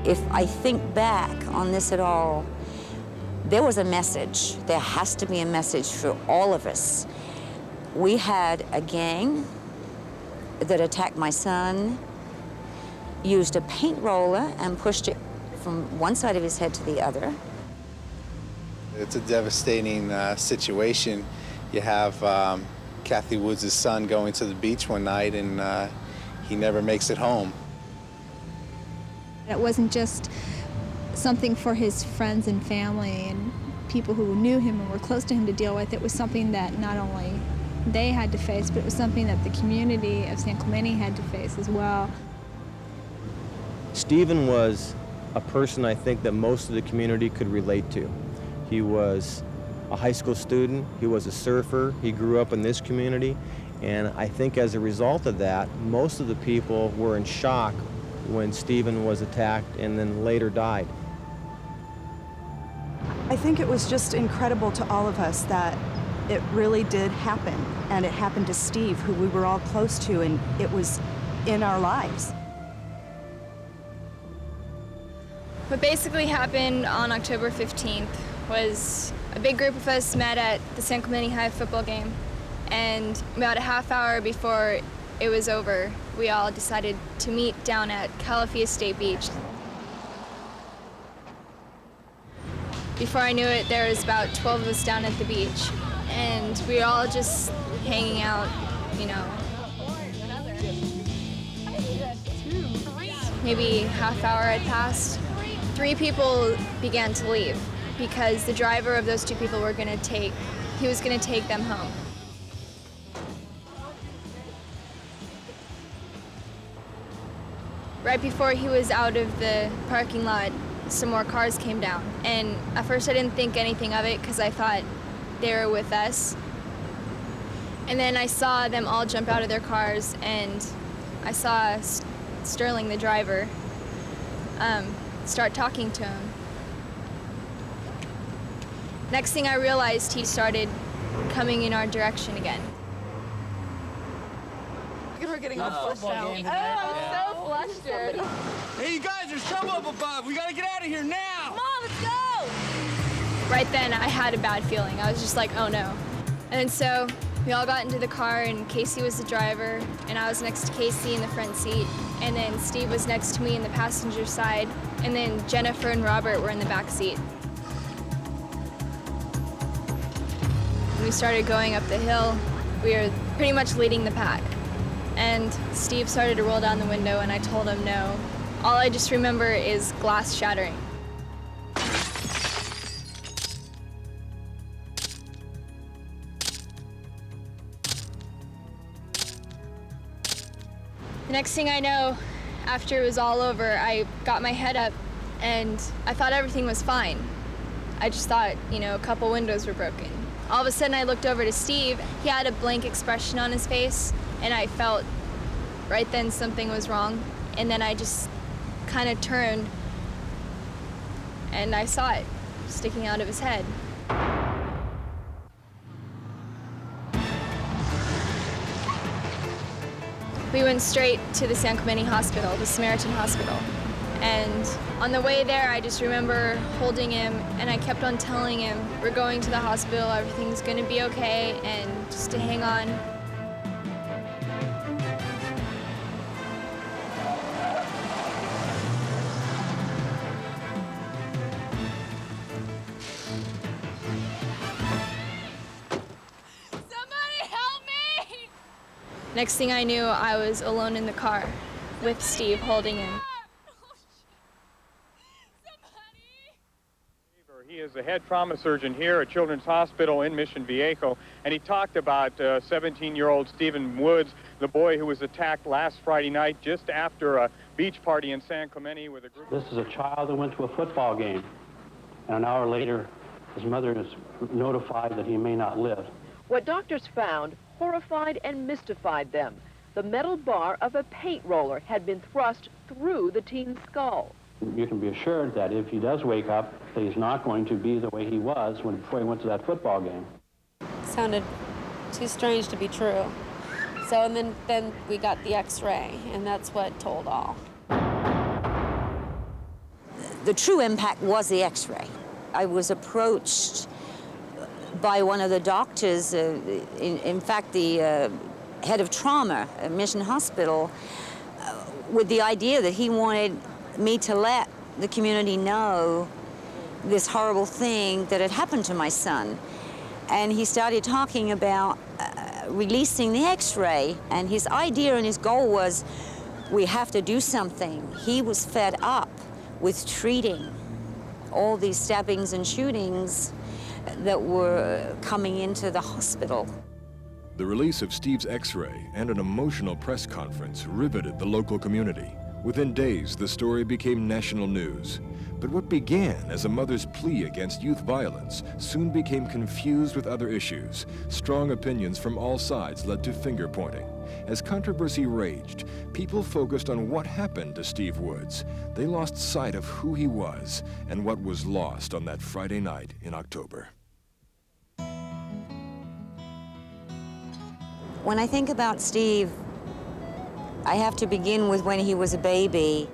If I think back on this at all, there was a message. There has to be a message for all of us. We had a gang that attacked my son, used a paint roller and pushed it from one side of his head to the other. It's a devastating situation. You have Kathy Woods' son going to the beach one night and he never makes it home. It wasn't just something for his friends and family and people who knew him and were close to him to deal with. It was something that not only they had to face, but it was something that the community of San Clemente had to face as well. Stephen was a person I think that most of the community could relate to. He was a high school student, he was a surfer, he grew up in this community, and I think as a result of that, most of the people were in shock when Stephen was attacked and then later died. I think it was just incredible to all of us that it really did happen, and it happened to Steve, who we were all close to, and it was in our lives. What basically happened on October 15th was a big group of us met at the San Clemente High football game, and about a half hour before it was over, we all decided to meet down at Calafia State Beach. Before I knew it, there was about 12 of us down at the beach, and we were all just hanging out, you know. Maybe half hour had passed. 3 people began to leave because the driver of those 2 people were going to take them home. Right before he was out of the parking lot, some more cars came down. And at first I didn't think anything of it because I thought they were with us. And then I saw them all jump out of their cars, and I saw Sterling, the driver, start talking to him. Next thing I realized, he started coming in our direction again. We're getting a football game. Oh, I'm so flustered. Hey, you guys, there's trouble up above. We gotta get out of here now. Come on, let's go! Right then, I had a bad feeling. I was just like, oh no. And so we all got into the car, and Casey was the driver, and I was next to Casey in the front seat, and then Steve was next to me in the passenger side, and then Jennifer and Robert were in the back seat. When we started going up the hill, we were pretty much leading the pack. And Steve started to roll down the window, and I told him no. All I just remember is glass shattering. The next thing I know, after it was all over, I got my head up, and I thought everything was fine. I just thought, you know, a couple windows were broken. All of a sudden, I looked over to Steve. He had a blank expression on his face, and I felt right then something was wrong. And then I just kind of turned, and I saw it sticking out of his head. We went straight to the San Clemente Hospital, the Samaritan Hospital. And on the way there, I just remember holding him, and I kept on telling him, we're going to the hospital, everything's gonna be okay, and just to hang on. Somebody help me! Next thing I knew, I was alone in the car with Steve holding him. He is the head trauma surgeon here at Children's Hospital in Mission Viejo, and he talked about 17-year-old Stephen Woods, the boy who was attacked last Friday night just after a beach party in San Clemente with a group. This is a child that went to a football game, and an hour later, his mother is notified that he may not live. What doctors found horrified and mystified them. The metal bar of a paint roller had been thrust through the teen's skull. You can be assured that if he does wake up, that he's not going to be the way he was before he went to that football game. Sounded too strange to be true. So, and then we got the X-ray, and that's what told all. the true impact was the x-ray. I was approached by one of the doctors, in fact, the head of trauma at Mission Hospital, with the idea that he wanted me to let the community know this horrible thing that had happened to my son. And he started talking about releasing the x-ray, and his idea and his goal was, we have to do something. He was fed up with treating all these stabbings and shootings that were coming into the hospital. The release of Steve's x-ray and an emotional press conference riveted the local community. Within days, the story became national news. But what began as a mother's plea against youth violence soon became confused with other issues. Strong opinions from all sides led to finger-pointing. As controversy raged, people focused on what happened to Steve Woods. They lost sight of who he was and what was lost on that Friday night in October. When I think about Steve, I have to begin with when he was a baby.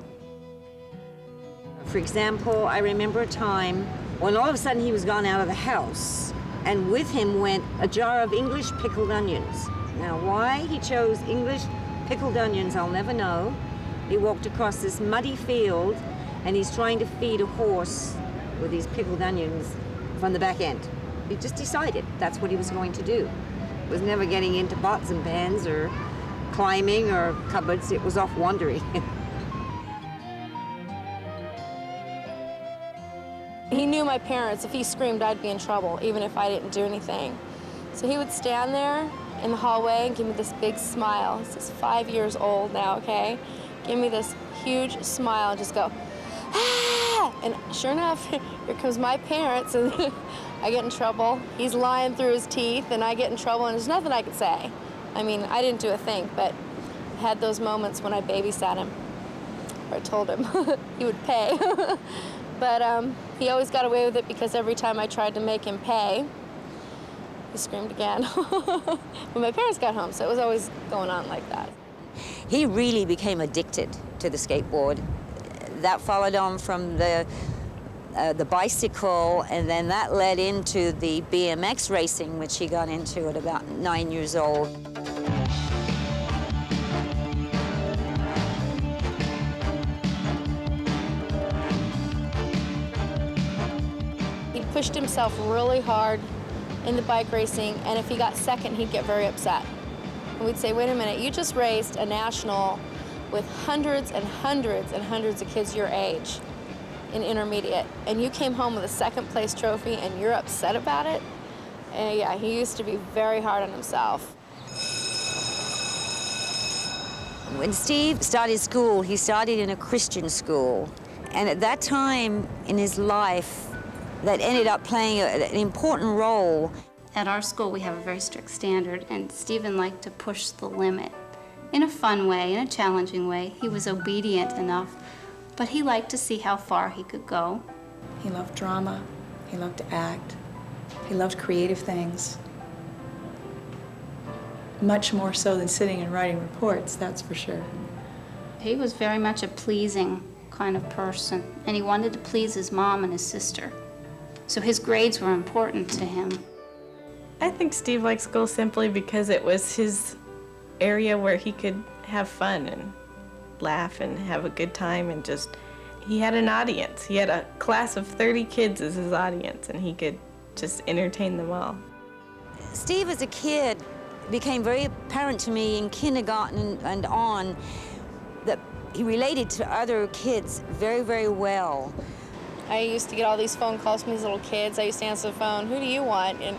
For example, I remember a time when all of a sudden he was gone out of the house, and with him went a jar of English pickled onions. Now, why he chose English pickled onions, I'll never know. He walked across this muddy field, and he's trying to feed a horse with these pickled onions from the back end. He just decided that's what he was going to do. He was never getting into pots and pans or climbing or cupboards. It was off wandering. He knew my parents. If he screamed, I'd be in trouble, even if I didn't do anything. So he would stand there in the hallway and give me this big smile. He's 5 years old now, okay? Give me this huge smile and just go, ah! And sure enough, here comes my parents, and I get in trouble. He's lying through his teeth, and I get in trouble, and there's nothing I could say. I mean, I didn't do a thing, but I had those moments when I babysat him, or I told him he would pay. But he always got away with it because every time I tried to make him pay, he screamed again when my parents got home, so it was always going on like that. He really became addicted to the skateboard. That followed on from the bicycle, and then that led into the BMX racing, which he got into at about 9 years old. He pushed himself really hard in the bike racing, and if he got second, he'd get very upset. And we'd say, wait a minute, you just raced a national with hundreds and hundreds and hundreds of kids your age in intermediate, and you came home with a second place trophy and you're upset about it? And yeah, he used to be very hard on himself. When Steve started school, he started in a Christian school. And at that time in his life, that ended up playing an important role. At our school, we have a very strict standard, and Stephen liked to push the limit. In a fun way, in a challenging way. He was obedient enough, but he liked to see how far he could go. He loved drama. He loved to act. He loved creative things. Much more so than sitting and writing reports, that's for sure. He was very much a pleasing kind of person, and he wanted to please his mom and his sister. So his grades were important to him. I think Steve liked school simply because it was his area where he could have fun and laugh and have a good time, and just, he had an audience. He had a class of 30 kids as his audience, and he could just entertain them all. Steve, as a kid, became very apparent to me in kindergarten and on that he related to other kids very, very well. I used to get all these phone calls from these little kids. I used to answer the phone, who do you want? And,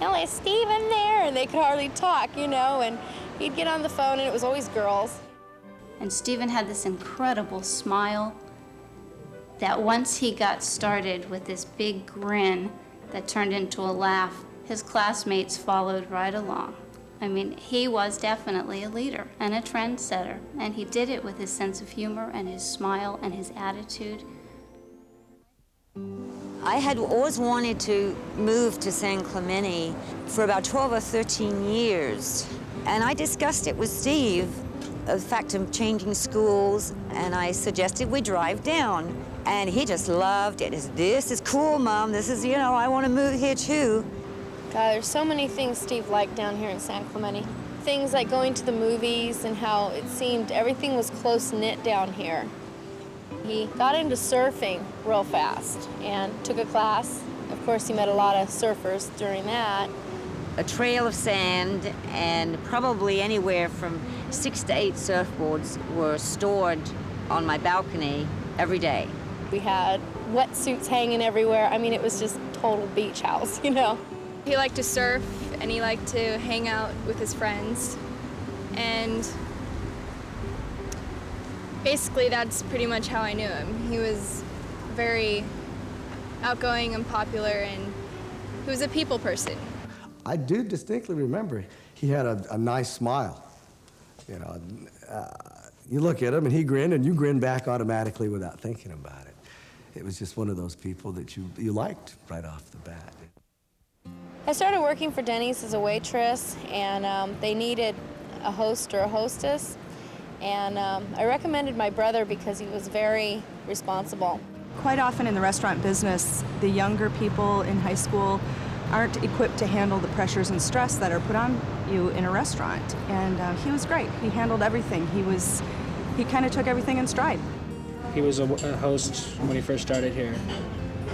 oh, is Steve in there? And they could hardly talk, you know, and he'd get on the phone, and it was always girls. And Stephen had this incredible smile that once he got started with this big grin that turned into a laugh, his classmates followed right along. I mean, he was definitely a leader and a trendsetter, and he did it with his sense of humor and his smile and his attitude. I had always wanted to move to San Clemente for about 12 or 13 years, and I discussed it with Steve, the fact of changing schools, and I suggested we drive down. And he just loved it. This is cool, Mom. This is, you know, I want to move here too. God, there's so many things Steve liked down here in San Clemente. Things like going to the movies and how it seemed everything was close-knit down here. He got into surfing real fast and took a class. Of course, he met a lot of surfers during that. A trail of sand and probably anywhere from 6 to 8 surfboards were stored on my balcony every day. We had wetsuits hanging everywhere. I mean, it was just total beach house, you know. He liked to surf and he liked to hang out with his friends. And basically that's pretty much how I knew him. He was very outgoing and popular, and he was a people person. I do distinctly remember he had a nice smile. You know, you look at him and he grinned and you grin back automatically without thinking about it. It was just one of those people that you liked right off the bat. I started working for Denny's as a waitress, and they needed a host or a hostess. And I recommended my brother because he was very responsible. Quite often in the restaurant business, the younger people in high school aren't equipped to handle the pressures and stress that are put on you in a restaurant. And he was great. He handled everything. He kind of took everything in stride. He was a host when he first started here,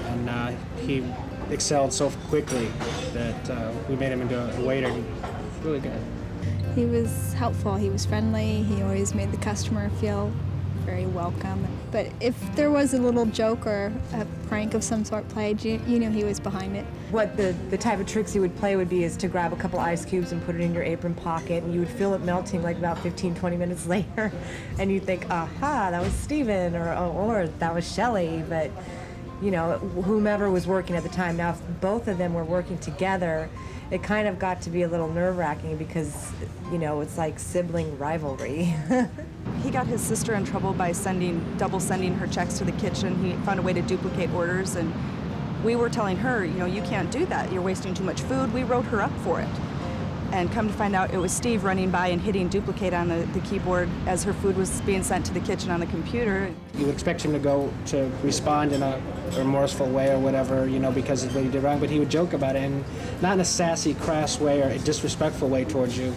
and he excelled so quickly that we made him into a waiter. He was really good. He was helpful, he was friendly, he always made the customer feel very welcome. But if there was a little joke or a prank of some sort played, you knew he was behind it. What the type of tricks he would play would be is to grab a couple ice cubes and put it in your apron pocket, and you would feel it melting like about 15, 20 minutes later. And you'd think, aha, that was Steven, or that was Shelley. But, you know, whomever was working at the time. Now, if both of them were working together, it kind of got to be a little nerve-wracking because, you know, it's like sibling rivalry. He got his sister in trouble by double sending her checks to the kitchen. He found a way to duplicate orders, and we were telling her, you know, you can't do that. You're wasting too much food. We wrote her up for it. And come to find out, it was Steve running by and hitting duplicate on the keyboard as her food was being sent to the kitchen on the computer. You would expect him to respond in a remorseful way or whatever, you know, because of what he did wrong, but he would joke about it, and not in a sassy, crass way or a disrespectful way towards you,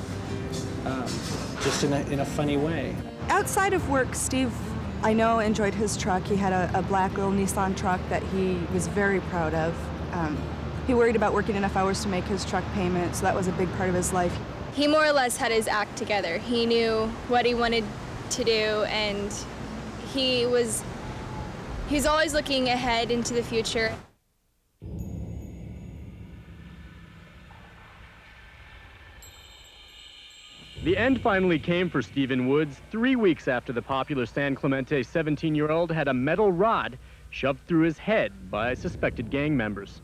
just in a funny way. Outside of work, Steve, I know, enjoyed his truck. He had a black little Nissan truck that he was very proud of. He worried about working enough hours to make his truck payment, so that was a big part of his life. He more or less had his act together. He knew what he wanted to do, and he's always looking ahead into the future. The end finally came for Steven Woods 3 weeks after the popular San Clemente 17-year-old had a metal rod shoved through his head by suspected gang members.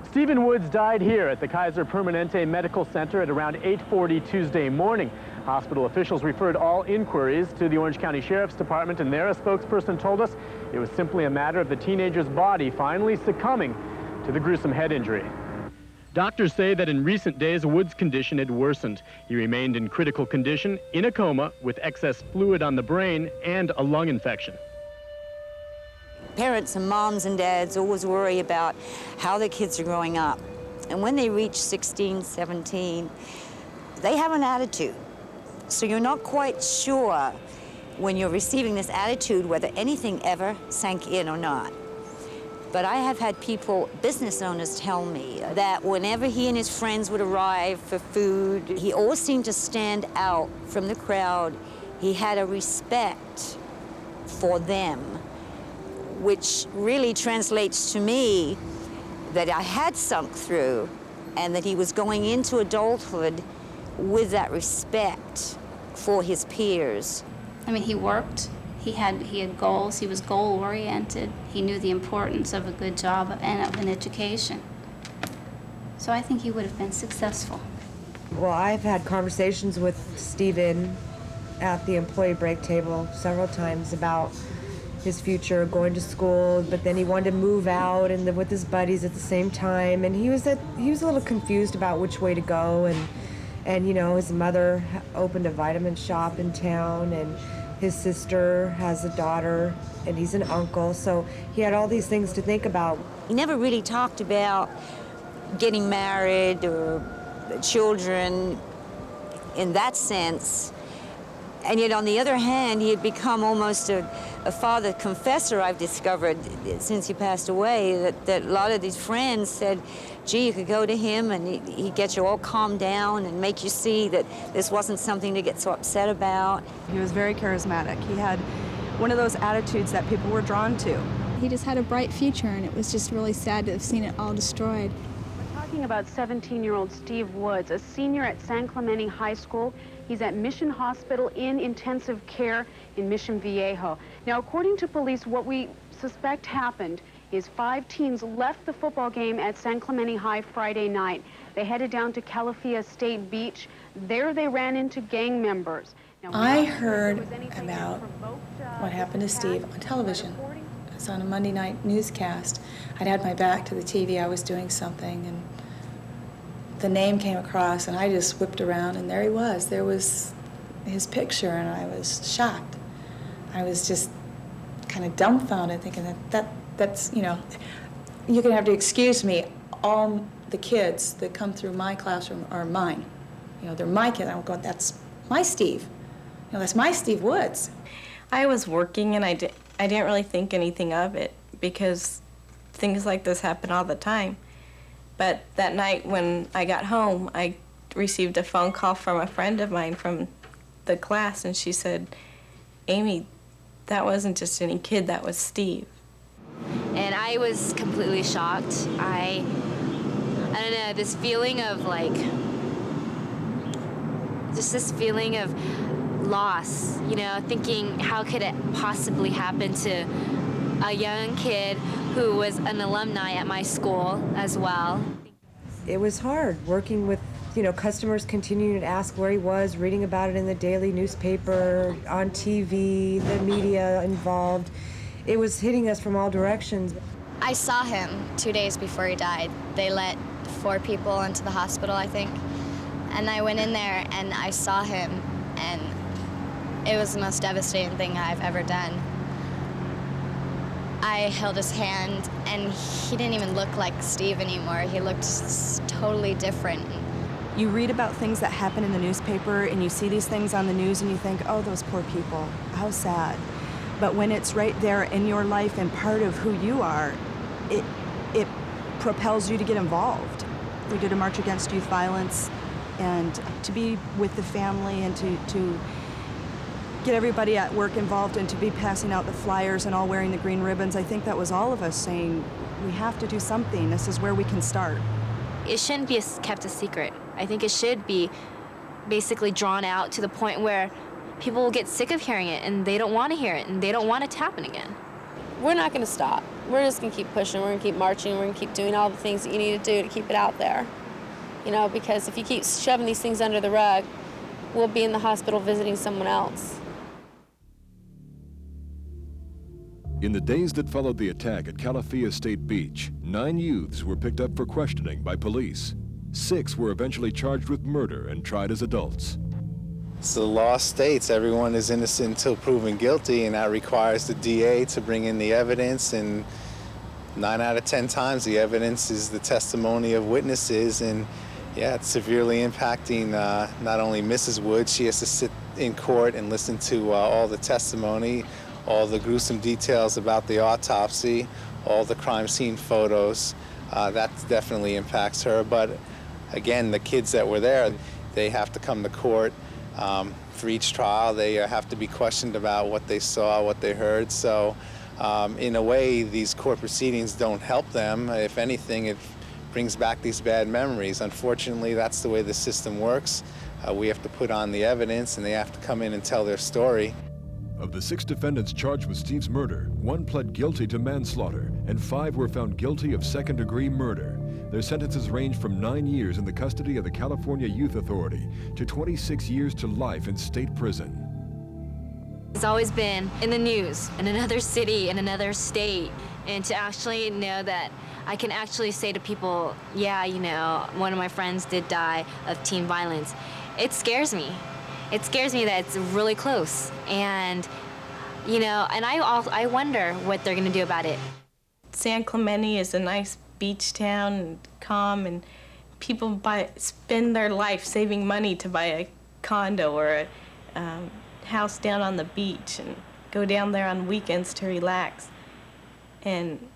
Steven Woods died here at the Kaiser Permanente Medical Center at around 8:40 Tuesday morning. Hospital officials referred all inquiries to the Orange County Sheriff's Department, and there a spokesperson told us it was simply a matter of the teenager's body finally succumbing to the gruesome head injury. Doctors say that in recent days, Woods' condition had worsened. He remained in critical condition, in a coma, with excess fluid on the brain and a lung infection. Parents and moms and dads always worry about how their kids are growing up. And when they reach 16, 17, they have an attitude. So you're not quite sure when you're receiving this attitude whether anything ever sank in or not. But I have had people, business owners, tell me that whenever he and his friends would arrive for food, he always seemed to stand out from the crowd. He had a respect for them, which really translates to me that I had sunk through and that he was going into adulthood with that respect for his peers. I mean, he worked. He had goals. He was goal-oriented. He knew the importance of a good job and of an education. So I think he would have been successful. Well, I've had conversations with Steven at the employee break table several times about his future, going to school, but then he wanted to move out and live with his buddies at the same time, and he was a little confused about which way to go, and you know, his mother opened a vitamin shop in town, and His sister has a daughter, and he's an uncle, so he had all these things to think about. He never really talked about getting married or children in that sense. And yet, on the other hand, he had become almost a father confessor, I've discovered, since he passed away, that a lot of these friends said, gee, you could go to him and he'd get you all calmed down and make you see that this wasn't something to get so upset about. He was very charismatic. He had one of those attitudes that people were drawn to. He just had a bright future, and it was just really sad to have seen it all destroyed. We're talking about 17-year-old Steve Woods, a senior at San Clemente High School. He's at Mission Hospital in intensive care in Mission Viejo. Now, according to police, what we suspect happened is 5 teens left the football game at San Clemente High Friday night. They headed down to Calafia State Beach. There they ran into gang members. Now, I heard about what happened to Steve on television. It was on a Monday night newscast. I'd had my back to the TV, I was doing something, and the name came across, and I just whipped around, and there he was. There was his picture, and I was shocked. I was just kind of dumbfounded, thinking that's, you know, you're gonna have to excuse me, all the kids that come through my classroom are mine. You know, they're my kids. I'm going, that's my Steve. You know, that's my Steve Woods. I was working, and I didn't really think anything of it because things like this happen all the time. But that night when I got home, I received a phone call from a friend of mine from the class, and she said, Amy, that wasn't just any kid, that was Steve. And I was completely shocked. I don't know, this feeling of like, just this feeling of loss, you know, thinking how could it possibly happen to a young kid who was an alumni at my school as well. It was hard working with, you know, customers continuing to ask where he was, reading about it in the daily newspaper, on TV, the media involved. It was hitting us from all directions. I saw him 2 days before he died. They let 4 people into the hospital, I think. And I went in there and I saw him, and it was the most devastating thing I've ever done. I held his hand, and he didn't even look like Steve anymore. He looked totally different. You read about things that happen in the newspaper, and you see these things on the news, and you think, oh, those poor people, how sad. But when it's right there in your life and part of who you are, it propels you to get involved. We did a March Against Youth Violence, and to be with the family and to get everybody at work involved and to be passing out the flyers and all wearing the green ribbons, I think that was all of us saying, we have to do something. This is where we can start. It shouldn't be kept a secret. I think it should be basically drawn out to the point where people will get sick of hearing it, and they don't want to hear it, and they don't want it to happen again. We're not going to stop. We're just going to keep pushing. We're going to keep marching. We're going to keep doing all the things that you need to do to keep it out there. You know, because if you keep shoving these things under the rug, we'll be in the hospital visiting someone else. In the days that followed the attack at Calafia State Beach, 9 youths were picked up for questioning by police. 6 were eventually charged with murder and tried as adults. So the law states everyone is innocent until proven guilty, and that requires the DA to bring in the evidence, and 9 out of 10 times the evidence is the testimony of witnesses, and yeah, it's severely impacting not only Mrs. Woods. She has to sit in court and listen to all the testimony, all the gruesome details about the autopsy, all the crime scene photos. That definitely impacts her, but again, the kids that were there, they have to come to court. For each trial, they have to be questioned about what they saw, what they heard. So in a way, these court proceedings don't help them. If anything, it brings back these bad memories. Unfortunately, that's the way the system works. We have to put on the evidence, and they have to come in and tell their story. Of the 6 defendants charged with Steve's murder, 1 pled guilty to manslaughter, and 5 were found guilty of second-degree murder. Their sentences range from 9 years in the custody of the California Youth Authority to 26 years to life in state prison. It's always been in the news, in another city, in another state, and to actually know that I can actually say to people, yeah, you know, one of my friends did die of teen violence. It scares me. It scares me that it's really close, and and I wonder what they're gonna do about it. San Clemente is a nice beach town, and calm, and people spend their life saving money to buy a condo or a house down on the beach and go down there on weekends to relax. And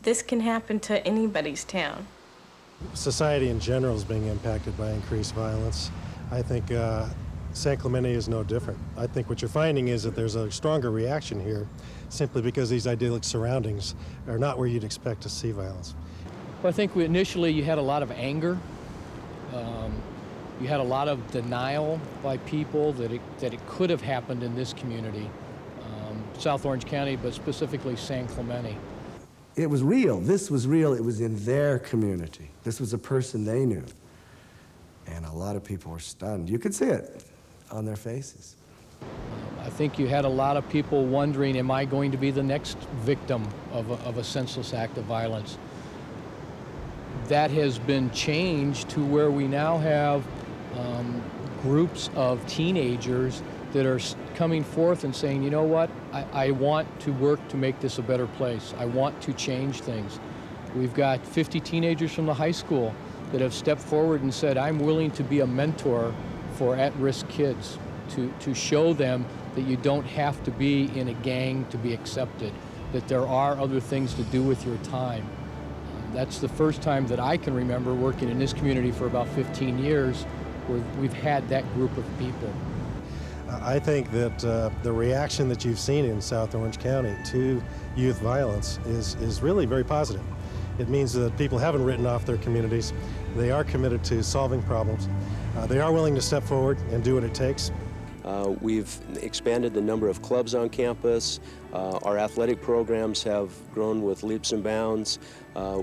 this can happen to anybody's town. Society in general is being impacted by increased violence. I think San Clemente is no different. I think what you're finding is that there's a stronger reaction here simply because these idyllic surroundings are not where you'd expect to see violence. Well, I think initially you had a lot of anger. You had a lot of denial by people that it could have happened in this community, South Orange County, but specifically San Clemente. It was real. This was real. It was in their community. This was a person they knew. And a lot of people were stunned. You could see it on their faces. I think you had a lot of people wondering, am I going to be the next victim of a senseless act of violence? That has been changed to where we now have groups of teenagers that are coming forth and saying, you know what, I want to work to make this a better place. I want to change things. We've got 50 teenagers from the high school that have stepped forward and said, I'm willing to be a mentor for at-risk kids, to show them that you don't have to be in a gang to be accepted, that there are other things to do with your time. That's the first time that I can remember working in this community for about 15 years where we've had that group of people. I think that the reaction that you've seen in South Orange County to youth violence is really very positive. It means that people haven't written off their communities. They are committed to solving problems. They are willing to step forward and do what it takes. We've expanded the number of clubs on campus. Our athletic programs have grown with leaps and bounds.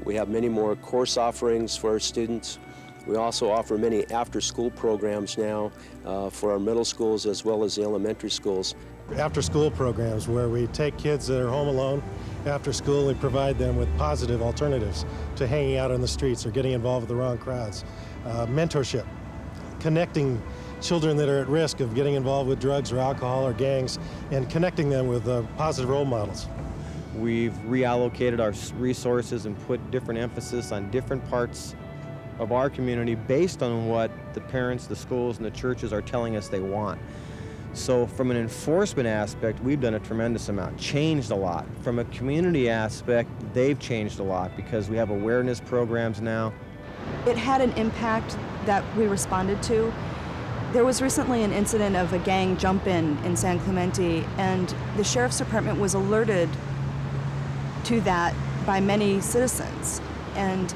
We have many more course offerings for our students. We also offer many after-school programs now for our middle schools as well as the elementary schools. After-school programs where we take kids that are home alone after school and provide them with positive alternatives to hanging out on the streets or getting involved with the wrong crowds. Mentorship, connecting children that are at risk of getting involved with drugs or alcohol or gangs and connecting them with positive role models. We've reallocated our resources and put different emphasis on different parts of our community based on what the parents, the schools, and the churches are telling us they want. So from an enforcement aspect, we've done a tremendous amount, changed a lot. From a community aspect, they've changed a lot because we have awareness programs now. It had an impact that we responded to. There was recently an incident of a gang jump-in San Clemente, and the Sheriff's Department was alerted to that by many citizens. And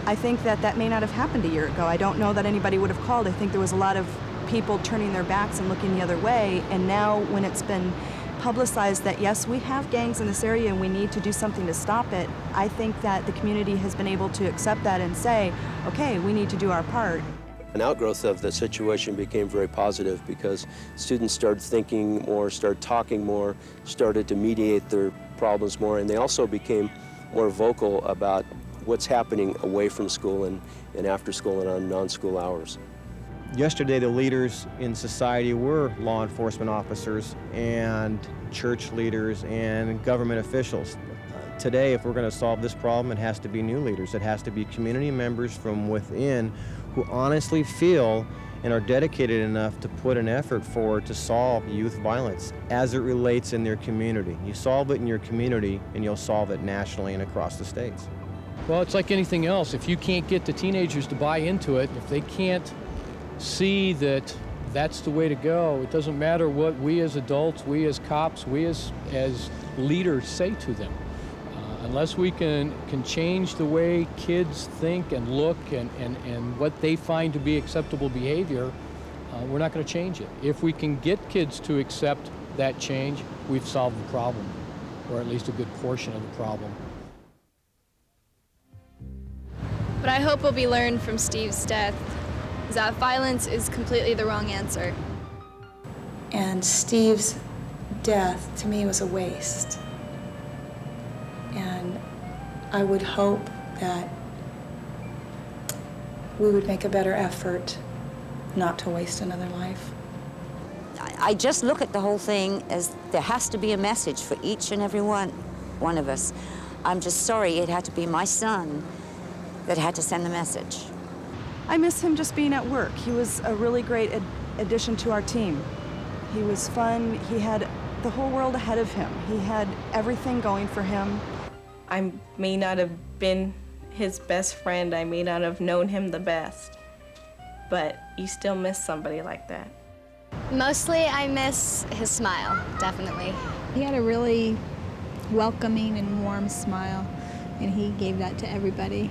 I think that may not have happened a year ago. I don't know that anybody would have called. I think there was a lot of people turning their backs and looking the other way. And now when it's been publicized that, yes, we have gangs in this area and we need to do something to stop it, I think that the community has been able to accept that and say, okay, we need to do our part. An outgrowth of the situation became very positive because students started thinking more, started talking more, started to mediate their problems more, and they also became more vocal about what's happening away from school and after school and on non-school hours. Yesterday, the leaders in society were law enforcement officers and church leaders and government officials. Today, if we're going to solve this problem, it has to be new leaders. It has to be community members from within who honestly feel and are dedicated enough to put an effort forward to solve youth violence as it relates in their community. You solve it in your community, and you'll solve it nationally and across the states. Well, it's like anything else. If you can't get the teenagers to buy into it, if they can't see that that's the way to go, it doesn't matter what we as adults, we as cops, we as leaders say to them. Unless we can change the way kids think and look and what they find to be acceptable behavior, we're not going to change it. If we can get kids to accept that change, we've solved the problem, or at least a good portion of the problem. What I hope will be learned from Steve's death is that violence is completely the wrong answer. And Steve's death, to me, was a waste. And I would hope that we would make a better effort not to waste another life. I just look at the whole thing as there has to be a message for each and every one of us. I'm just sorry it had to be my son that had to send the message. I miss him just being at work. He was a really great addition to our team. He was fun. He had the whole world ahead of him. He had everything going for him. I may not have been his best friend. I may not have known him the best, but you still miss somebody like that. Mostly, I miss his smile, definitely. He had a really welcoming and warm smile, and he gave that to everybody.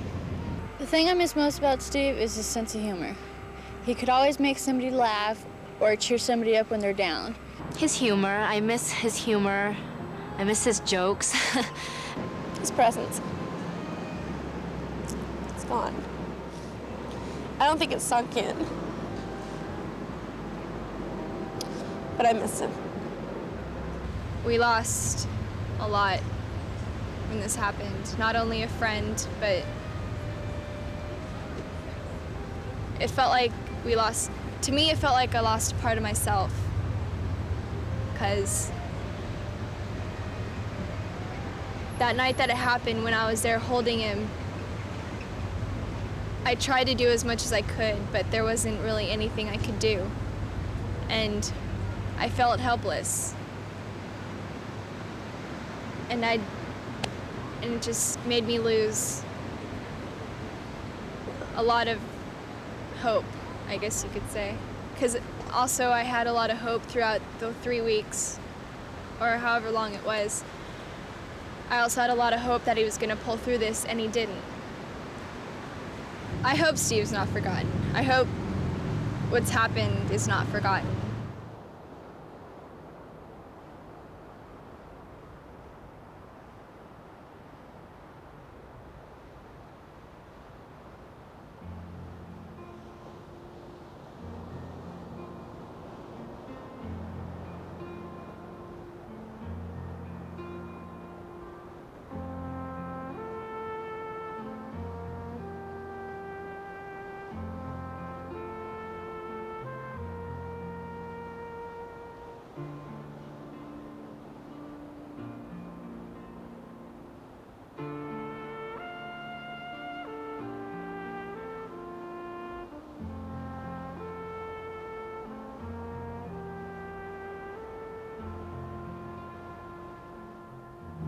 The thing I miss most about Steve is his sense of humor. He could always make somebody laugh or cheer somebody up when they're down. His humor, I miss his humor. I miss his jokes. His presence. It's gone. I don't think it's sunk in. But I miss him. We lost a lot when this happened. Not only a friend, but it felt like we lost, to me it felt like I lost a part of myself. Because that night that it happened, when I was there holding him, I tried to do as much as I could, but there wasn't really anything I could do. And I felt helpless. And it just made me lose a lot of hope, I guess you could say. Because also I had a lot of hope throughout the 3 weeks, or however long it was. I also had a lot of hope that he was gonna pull through this, and he didn't. I hope Steve's not forgotten. I hope what's happened is not forgotten.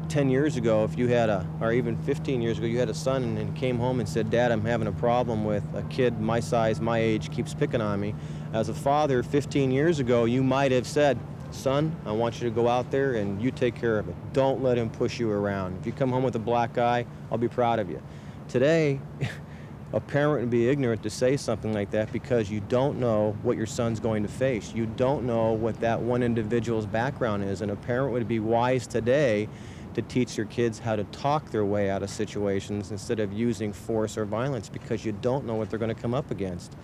"10 years ago, if you had or even 15 years ago, you had a son and came home and said, 'Dad, I'm having a problem with a kid my size, my age, keeps picking on me.' As a father, 15 years ago, you might have said, 'Son, I want you to go out there and you take care of it. Don't let him push you around. If you come home with a black eye, I'll be proud of you.' Today, a parent would be ignorant to say something like that because you don't know what your son's going to face. You don't know what that one individual's background is, and a parent would be wise today to teach their kids how to talk their way out of situations instead of using force or violence, because you don't know what they're going to come up against.